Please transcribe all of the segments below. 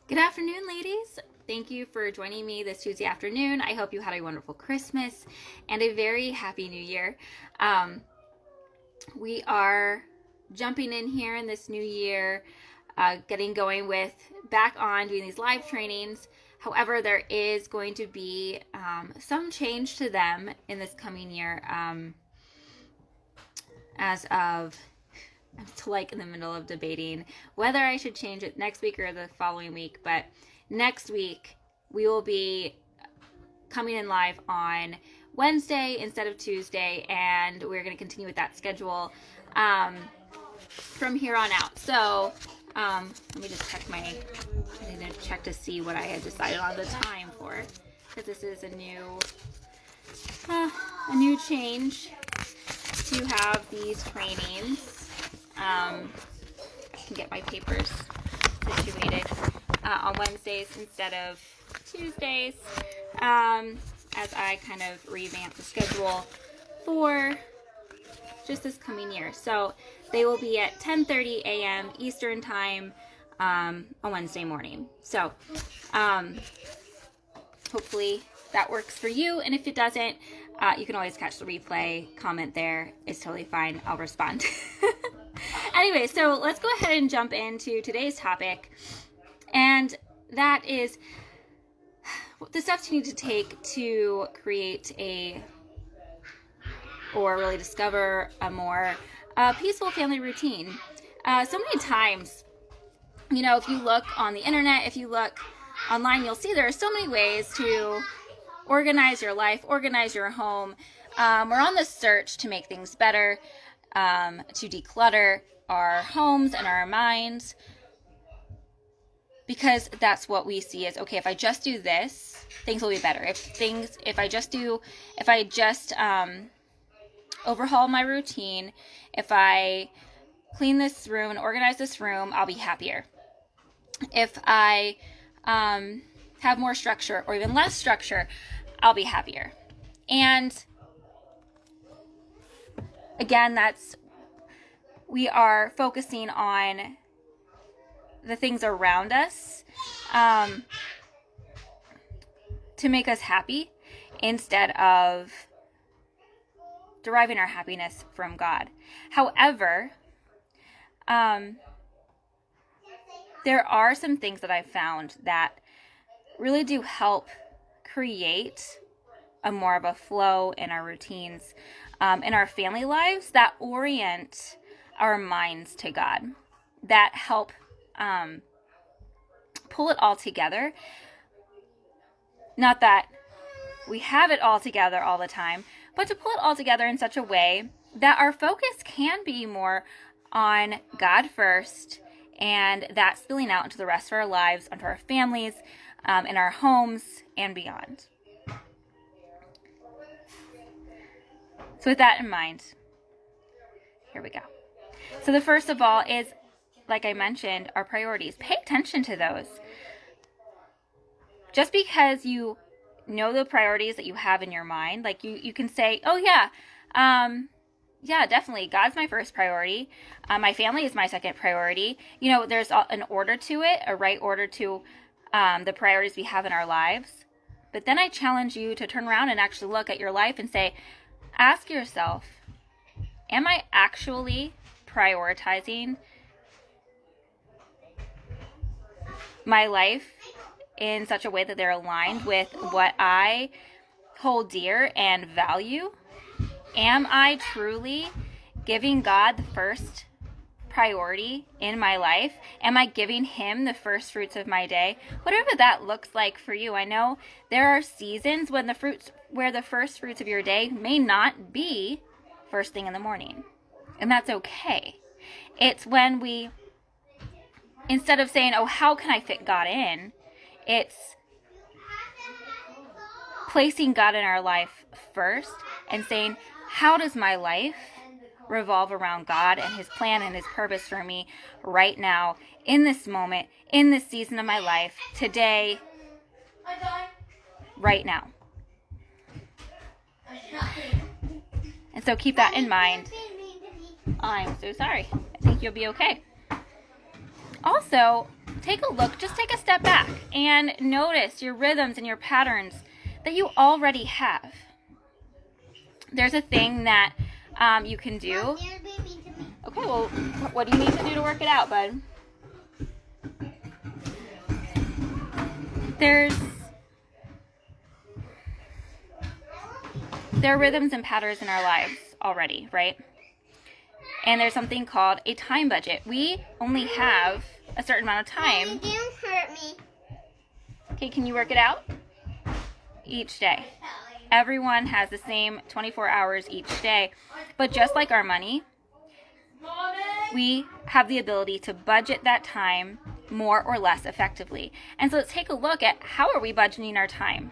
Good afternoon, ladies. Thank you for joining me this Tuesday afternoon. I hope you had a wonderful Christmas and a very happy New Year. We are jumping in here in this new year, getting going with back on doing these live trainings. However, there is going to be some change to them in this coming year as of I'm still in the middle of debating whether I should change it next week or the following week. But next week we will be coming in live on Wednesday instead of Tuesday, and we're going to continue with that schedule from here on out. So let me just check I need to check to see what I had decided on the time for, because this is a new change to have these trainings. I can get my papers situated on Wednesdays instead of Tuesdays, as I kind of revamp the schedule for just this coming year. So they will be at 10:30 a.m. Eastern time on Wednesday morning. So hopefully that works for you, and if it doesn't, you can always catch the replay. Comment there. It's totally fine. I'll respond. Anyway, so let's go ahead and jump into today's topic, and that is the steps you need to take to create or really discover a more peaceful family routine. So many times, if you look on the internet, if you look online, you'll see there are so many ways to organize your life, organize your home. We're on the search to make things better, to declutter our homes and our minds, because that's what we see as, okay, if I just do this, things will be better. If I just overhaul my routine, if I clean this room and organize this room, I'll be happier. If I have more structure or even less structure, I'll be happier. And again, we are focusing on the things around us to make us happy, instead of deriving our happiness from God. However, there are some things that I've found that really do help create a more of a flow in our routines, in our family lives, that orient our minds to God, that help pull it all together. Not that we have it all together all the time, but to pull it all together in such a way that our focus can be more on God first, and that spilling out into the rest of our lives, onto our families, in our homes, and beyond. So with that in mind, here we go. So the first of all is, like I mentioned, our priorities. Pay attention to those. Just because you know the priorities that you have in your mind, you can say, oh yeah, definitely, God's my first priority. My family is my second priority. There's an order to it, a right order to the priorities we have in our lives. But then I challenge you to turn around and actually look at your life and ask yourself, am I actually prioritizing my life in such a way that they're aligned with what I hold dear and value? Am I truly giving God the first priority in my life? Am I giving Him the first fruits of my day? Whatever that looks like for you. I know there are seasons where the first fruits of your day may not be first thing in the morning, and that's okay. It's when we, instead of saying, oh, how can I fit God in? It's placing God in our life first and saying, how does my life revolve around God and His plan and His purpose for me right now, in this moment, in this season of my life, today, right now. And so keep that in mind. I'm so sorry. I think you'll be okay. Also, take a look, just take a step back and notice your rhythms and your patterns that you already have. There's a thing that you can do. Okay, well, what do you need to do to work it out, bud? There are rhythms and patterns in our lives already, right? And there's something called a time budget. We only have a certain amount of time. Mommy, don't hurt me. Okay, can you work it out? Each day. Everyone has the same 24 hours each day. But just like our money, we have the ability to budget that time more or less effectively. And so let's take a look at how are we budgeting our time.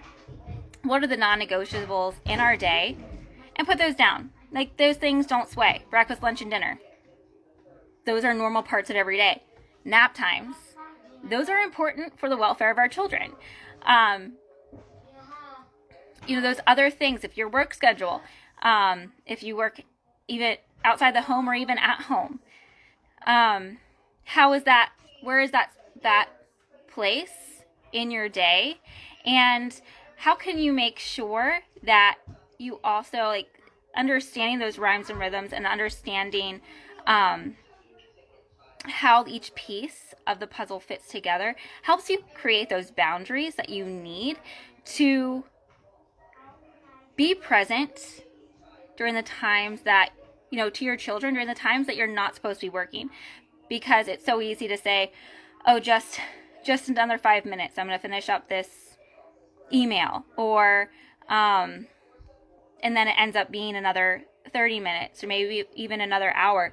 What are the non-negotiables in our day? And put those down. Like, those things don't sway. Breakfast, lunch, and dinner. Those are normal parts of every day. Nap times. Those are important for the welfare of our children. Those other things, if your work schedule, if you work even outside the home or even at home, how is that, where is that place in your day? And how can you make sure that you also, understanding those rhymes and rhythms and understanding how each piece of the puzzle fits together helps you create those boundaries that you need to be present during the times that, to your children, during the times that you're not supposed to be working. Because it's so easy to say, oh, just another 5 minutes. I'm going to finish up this email. Or, and then it ends up being another 30 minutes or maybe even another hour.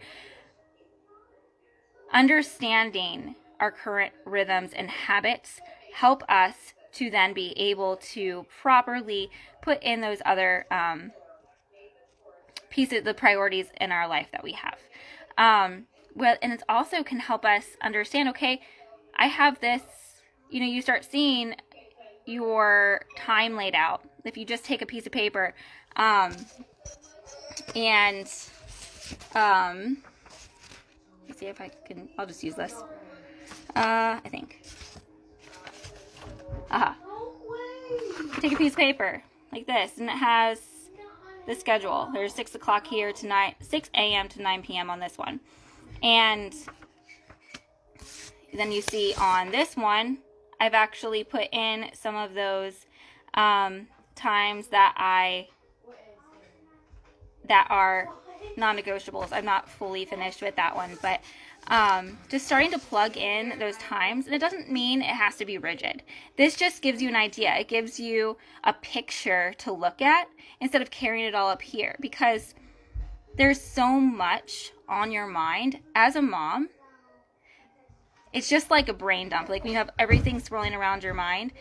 Understanding our current rhythms and habits help us to then be able to properly put in those other pieces, the priorities in our life that we have. And it also can help us understand, okay, I have this, you start seeing your time laid out. If you just take a piece of paper let's see if I can, I'll just use this. I think. Take a piece of paper like this, and it has the schedule. There's 6 o'clock here tonight, 6 a.m. to 9 p.m. on this one. And then you see on this one, I've actually put in some of those times that are non-negotiables. I'm not fully finished with that one, but just starting to plug in those times. And it doesn't mean it has to be rigid. This just gives you an idea. It gives you a picture to look at instead of carrying it all up here, because there's so much on your mind as a mom. It's just like a brain dump. Like when you have everything swirling around your mind,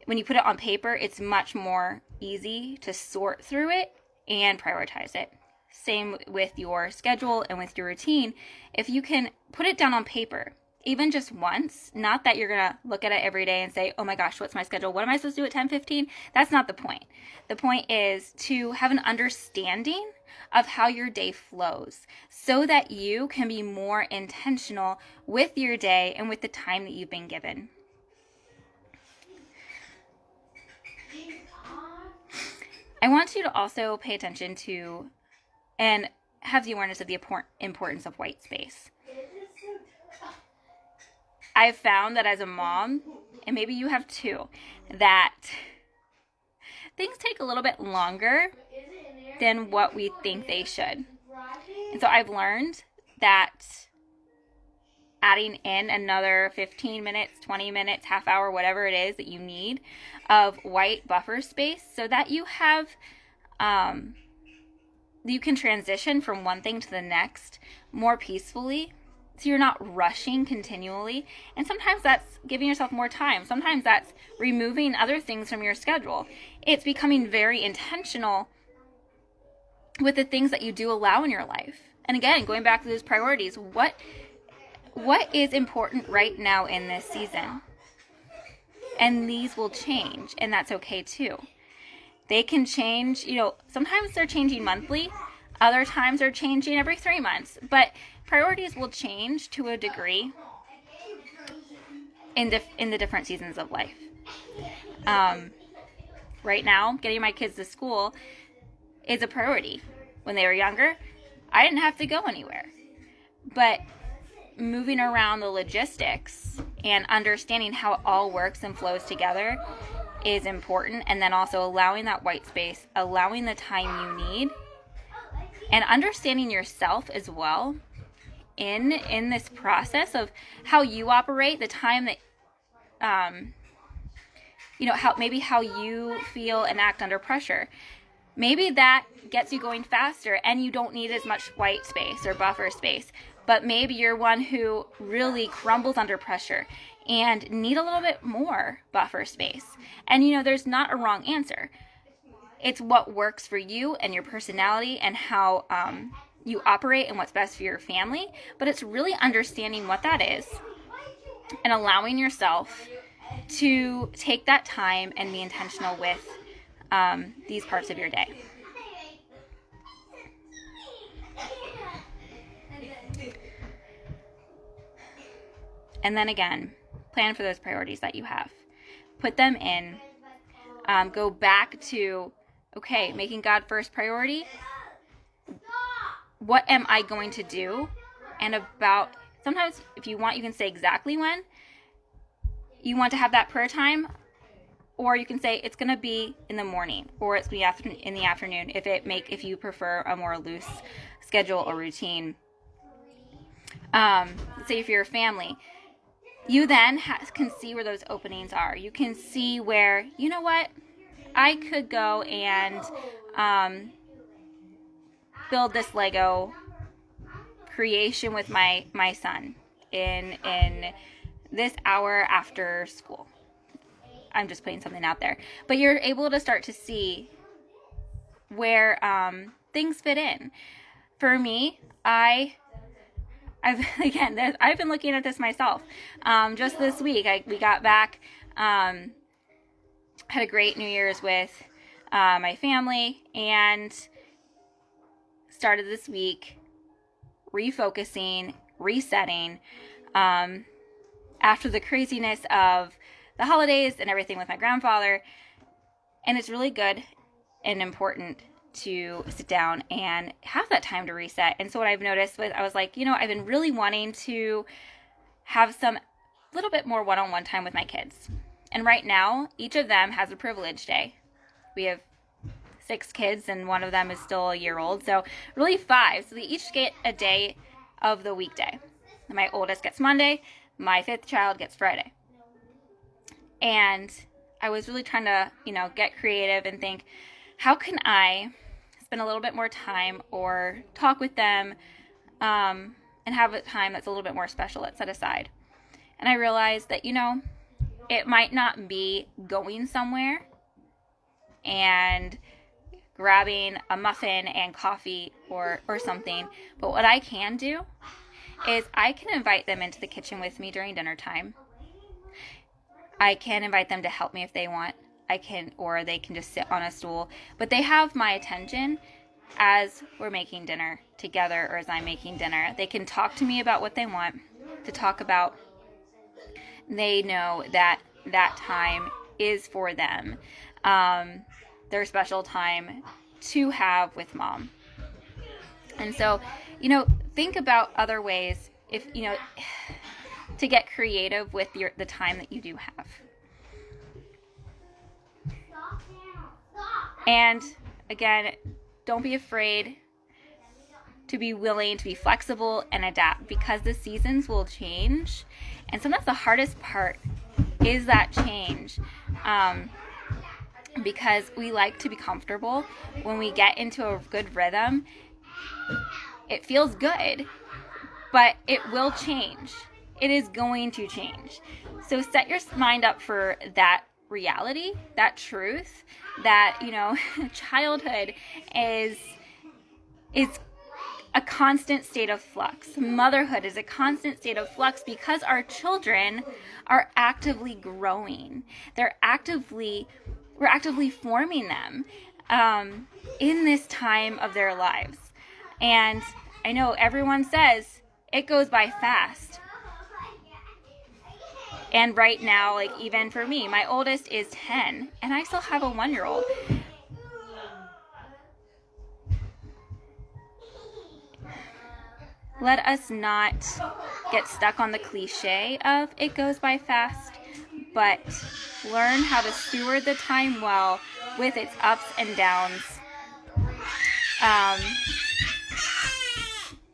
when you put it on paper, it's much more easy to sort through it and prioritize it. Same with your schedule and with your routine. If you can put it down on paper, even just once, not that you're going to look at it every day and say, oh my gosh, what's my schedule? What am I supposed to do at 10:15? That's not the point. The point is to have an understanding of how your day flows so that you can be more intentional with your day and with the time that you've been given. I want you to also pay attention to and have the awareness of the importance of white space. I've found that as a mom, and maybe you have too, that things take a little bit longer than what we think they should. And so I've learned that adding in another 15 minutes, 20 minutes, half hour, whatever it is that you need of white buffer space so that you have, you can transition from one thing to the next more peacefully. So you're not rushing continually. And sometimes that's giving yourself more time. Sometimes that's removing other things from your schedule. It's becoming very intentional with the things that you do allow in your life. And again, going back to those priorities, what is important right now in this season? And these will change, and that's okay too. They can change, sometimes they're changing monthly, other times they're changing every 3 months, but priorities will change to a degree. in the different seasons of life. Right now, getting my kids to school is a priority. When they were younger, I didn't have to go anywhere. But moving around the logistics and understanding how it all works and flows together is important. And then also allowing that white space, allowing the time you need, and understanding yourself as well in this process of how you operate, the time that how you feel and act under pressure. Maybe that gets you going faster and you don't need as much white space or buffer space. But maybe you're one who really crumbles under pressure and need a little bit more buffer space. And there's not a wrong answer. It's what works for you and your personality and how you operate and what's best for your family. But it's really understanding what that is and allowing yourself to take that time and be intentional with these parts of your day. And then again, plan for those priorities that you have. Put them in. Go back to, okay, making God first priority. What am I going to do? And sometimes if you want, you can say exactly when you want to have that prayer time. Or you can say it's going to be in the morning, or it's going to be in the afternoon if you prefer a more loose schedule or routine. Say if you're a family, you then can see where those openings are. You can see where, you know what, I could go and build this Lego creation with my son in this hour after school. I'm just putting something out there. But you're able to start to see where things fit in. For me, I've been looking at this myself. Just this week, we got back, had a great New Year's with my family, and started this week refocusing, resetting, after the craziness of the holidays and everything with my grandfather. And it's really good and important to sit down and have that time to reset. And so what I've noticed I was like, I've been really wanting to have some little bit more one-on-one time with my kids. And right now, each of them has a privilege day. We have 6 kids and one of them is still a year old. So really 5. So they each get a day of the weekday. My oldest gets Monday. My 5th child gets Friday. And I was really trying to, get creative and think, how can I spend a little bit more time or talk with them and have a time that's a little bit more special that's set aside. And I realized that, it might not be going somewhere and grabbing a muffin and coffee or something. But what I can do is I can invite them into the kitchen with me during dinner time. I can invite them to help me if they want. Or they can just sit on a stool. But they have my attention as we're making dinner together or as I'm making dinner. They can talk to me about what they want to talk about. They know that time is for them. Their special time to have with mom. And so, think about other ways to get creative with the time that you do have. And again, don't be afraid to be willing to be flexible and adapt, because the seasons will change. And sometimes the hardest part is that change, because we like to be comfortable. When we get into a good rhythm, it feels good, but it will change. It is going to change. So set your mind up for that reality, that truth, that childhood is a constant state of flux. Motherhood is a constant state of flux because our children are actively growing. We're actively forming them in this time of their lives. And I know everyone says it goes by fast. And right now, like even for me, my oldest is 10 and I still have a 1-year-old. Let us not get stuck on the cliche of it goes by fast, but learn how to steward the time well with its ups and downs.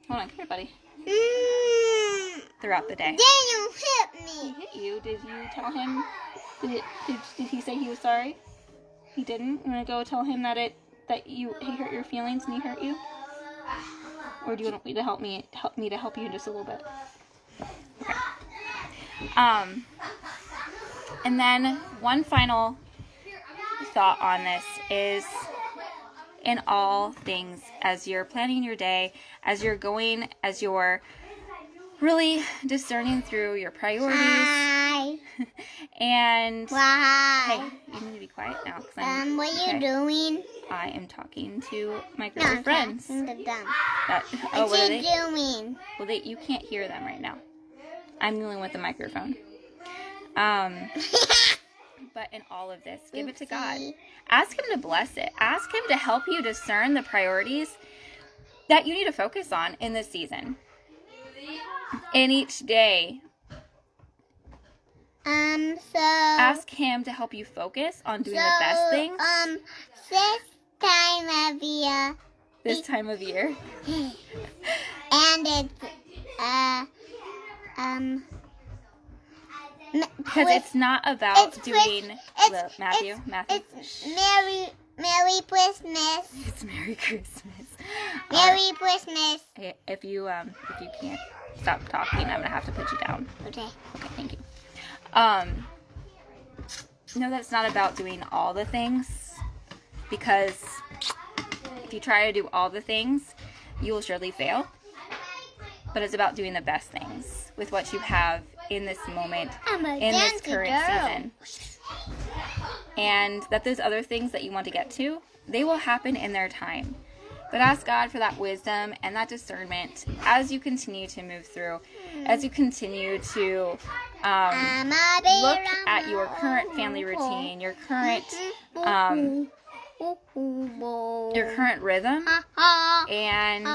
Hold on, come here, buddy. Throughout the day. Daniel hit me. He hit you. Did you tell him? Did he say he was sorry? He didn't. You want to go tell him that he hurt your feelings and he hurt you? Or do you want me to help you in just a little bit? Okay. And then one final thought on this is, in all things, as you're planning your day, as you're really discerning through your priorities. Hi. And Why? hey, you need to be quiet now. What are you doing? I am talking to my girl friends. What What are they? doing? Well, you can't hear them right now. I'm the only one with the microphone. But in all of this, give it to God. Ask Him to bless it. Ask Him to help you discern the priorities that you need to focus on in this season. In each day, ask Him to help you focus on doing the best things. This time of year. And it's because it's not about doing Matthew. It's Merry Christmas. It's Merry Christmas. Merry Christmas. If you can't stop talking, I'm gonna have to put you down. Okay. Okay, thank you. No, that's not about doing all the things, because if you try to do all the things, you will surely fail. But it's about doing the best things with what you have in this moment, in this current season. And that those other things that you want to get to, they will happen in their time. But ask God for that wisdom and that discernment as you continue to move through, as you continue to look at your current family routine, your current rhythm, and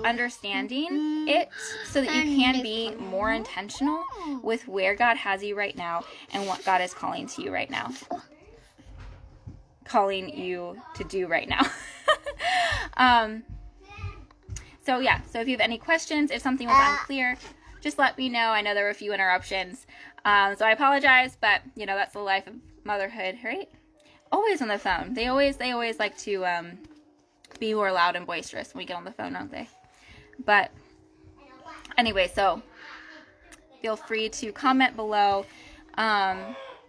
understanding it so that you can be more intentional with where God has you right now and what God is calling to you right now. Calling you to do right now. So if you have any questions, if something was unclear, just let me know. I know there were a few interruptions. So I apologize, but that's the life of motherhood, right? Always on the phone. They always like to be more loud and boisterous when we get on the phone, don't they? But anyway, so feel free to comment below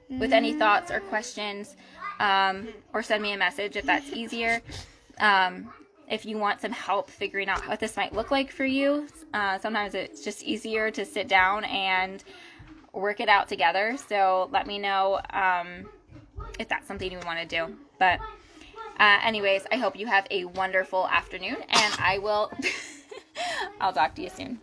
with any thoughts or questions, or send me a message if that's easier. If you want some help figuring out what this might look like for you, sometimes it's just easier to sit down and work it out together. So let me know if that's something you want to do. But anyways, I hope you have a wonderful afternoon, and I'll talk to you soon.